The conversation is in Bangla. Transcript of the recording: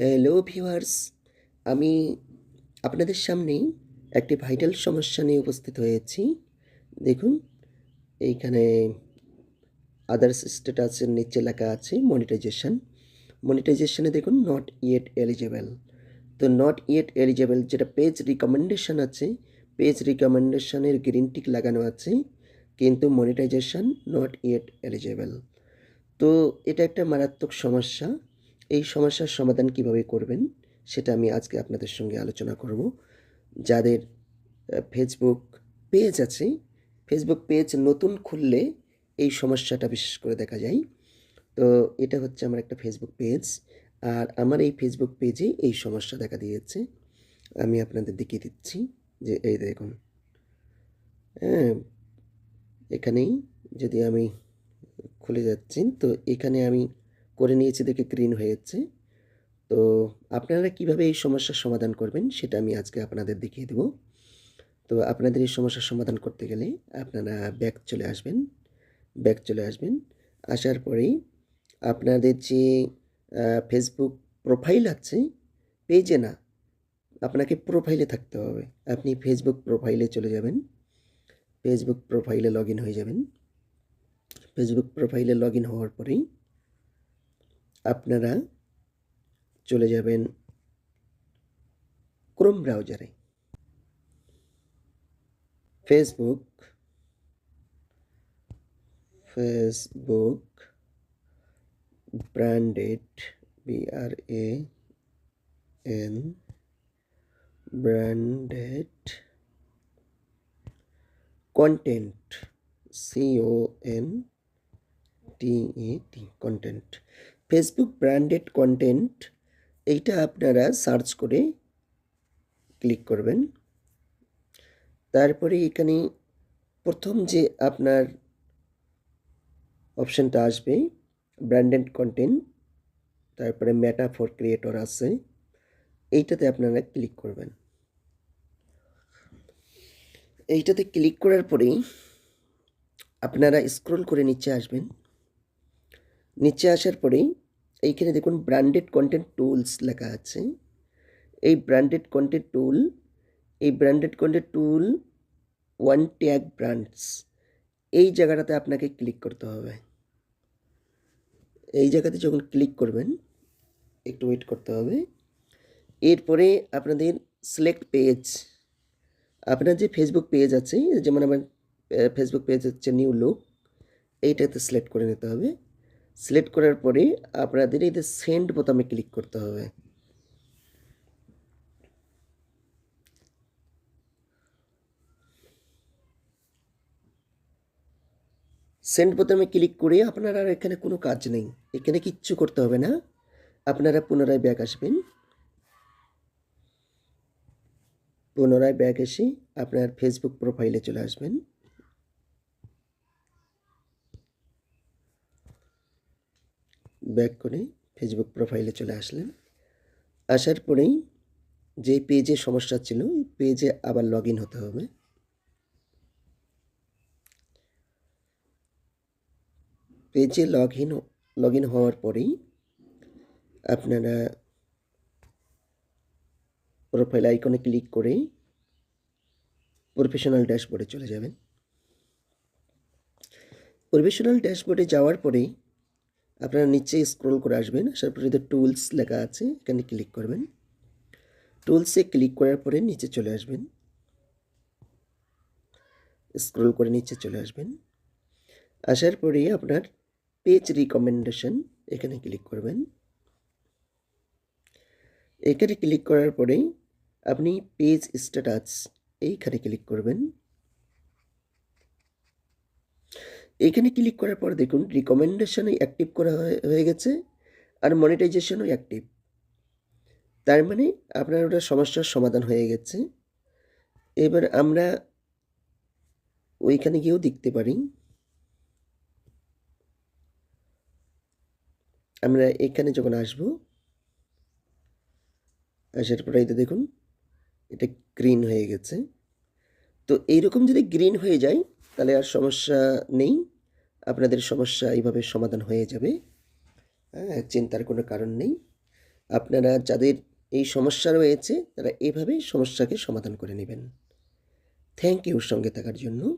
হ্যালো ভিউয়ার্স, আমি আপনাদের সামনে একটি ভাইটাল সমস্যা নিয়ে উপস্থিত হয়েছি। দেখুন, এইখানে আদার্স স্ট্যাটাসের নিচে লেখা আছে মনিটাইজেশন। মনিটাইজেশনে দেখুন নট ইয়েট এলিজেবল। তো নট ইয়েট এলিজেবল যেটা পেজ রিকমেন্ডেশন আছে, পেজ রিকমেন্ডেশনের গ্রিন টিক লাগানো আছে, কিন্তু মনিটাইজেশন নট ইয়েট এলিজেবল। তো এটা একটা মারাত্মক সমস্যা। এই সমস্যার সমাধান কিভাবে করবেন সেটা আমি আজকে আপনাদের সঙ্গে আলোচনা করব। যাদের ফেসবুক পেজ আছে, ফেসবুক পেজ নতুন খুললে এই সমস্যাটা বিশেষ করে দেখা যায়। তো এটা হচ্ছে আমার একটা ফেসবুক পেজ, আর আমার এই ফেসবুক পেজে এই সমস্যা দেখা দিয়েছে। আমি আপনাদের দেখিয়ে দিচ্ছি যে এই দেখুন, হ্যাঁ, এখানেই যদি আমি খুলে যাচ্ছি, তো এখানে আমি করে নিয়েছি দেখে গ্রিন হয়েছে। তো আপনারা কিভাবে এই সমস্যার সমাধান করবেন সেটা আমি আজকে আপনাদের দেখিয়ে দেব। তো আপনাদের এই সমস্যার সমাধান করতে গেলে আপনারা ব্যাক চলে আসবেন। আসার পরেই আপনাদের যে ফেসবুক প্রোফাইল আছে, পেজে না, আপনাকে প্রোফাইলে থাকতে হবে। আপনি ফেসবুক প্রোফাইলে চলে যাবেন, ফেসবুক প্রোফাইলে লগ ইন হয়ে যাবেন। ফেসবুক প্রোফাইলে লগ ইন হওয়ার পরেই আপনারা চলে যাবেন ক্রোম ব্রাউজারে। Facebook branded, BRAN branded content, CONTENT content, Facebook branded content, এইটা আপনারা সার্চ করে ক্লিক করবেন। তারপরে এখানে প্রথম যে আপনার অপশানটা আসবে ব্র্যান্ডেড কন্টেন্ট, তারপরে মেটা ফর ক্রিয়েটর আছে, এইটাতে আপনারা ক্লিক করবেন। এইটাতে ক্লিক করার পরেই আপনারা স্ক্রল করে নিচে আসবেন। নিচে আসার পরেই এইখানে দেখুন ব্র্যান্ডেড কন্টেন্ট টুলস লেখা আছে। এই ব্র্যান্ডেড কন্টেন্ট টুল ওয়ান ট্যাগ ব্র্যান্ডস, এই জায়গাটাতে আপনাকে ক্লিক করতে হবে। এই জায়গাতে যখন ক্লিক করবেন, একটু ওয়েট করতে হবে। এরপরে আপনাদের সিলেক্ট পেজ, আপনার যে ফেসবুক পেজ আছে, যেমন আমার ফেসবুক পেজ হচ্ছে নিউ লুক, এইটাতে সিলেক্ট করে নিতে হবে। সিলেক্ট করার পরে আপনাদের এই যে সেন্ড বোতামে ক্লিক করতে হবে। সেন্ড বোতামে ক্লিক করে আপনার আর এখানে কোনো কাজ নেই, এখানে কিচ্ছু করতে হবে না। আপনারা পুনরায় ব্যাক আসবেন। পুনরায় ব্যাক এসে আপনার ফেসবুক প্রোফাইলে চলে আসবেন। ব্যাক করে ফেসবুক প্রোফাইলে চলে আসলেন। আসার পরেই যে পেজে সমস্যা ছিল, এই পেজে আবার লগ ইন হতে হবে। পেজে লগ ইন হওয়ার পরেই আপনারা প্রোফাইল আইকনে ক্লিক করে প্রফেশনাল ড্যাশবোর্ডে চলে যাবেন। প্রফেশনাল ড্যাশবোর্ডে যাওয়ার পরেই আপনারা নিচে স্ক্রল করে আসবেন। আসার পরে যে টুলস লেখা আছে, এখানে ক্লিক করবেন। টুলসে ক্লিক করার পরে নিচে চলে আসবেন, স্ক্রল করে নিচে চলে আসবেন। আসার পরেই আপনার পেজ রিকমেন্ডেশন, এখানে ক্লিক করবেন। এখানে ক্লিক করার পরেই আপনি পেজ স্ট্যাটাস, এইখানে ক্লিক করবেন। এইখানে ক্লিক করার পর দেখুন রিকমেন্ডেশনও অ্যাক্টিভ করা হয়ে গেছে, আর মনিটাইজেশনও অ্যাক্টিভ। তার মানে আপনার ওটা সমস্যার সমাধান হয়ে গেছে। এবার আমরা ওইখানে গিয়েও দেখতে পারি। আমরা এখানে যখন আসব, আসার পরে এটা দেখুন এটা গ্রিন হয়ে গেছে। তো এইরকম যদি গ্রিন হয়ে যায় তাহলে আর সমস্যা নেই, আপনাদের সমস্যা এইভাবে সমাধান হয়ে যাবে। হ্যাঁ, চিন্তার কোনো কারণ নেই। আপনারা যাদের এই সমস্যা রয়েছে তারা এভাবেই সমস্যাকে সমাধান করে নেবেন। থ্যাংক ইউ সঙ্গে থাকার জন্য।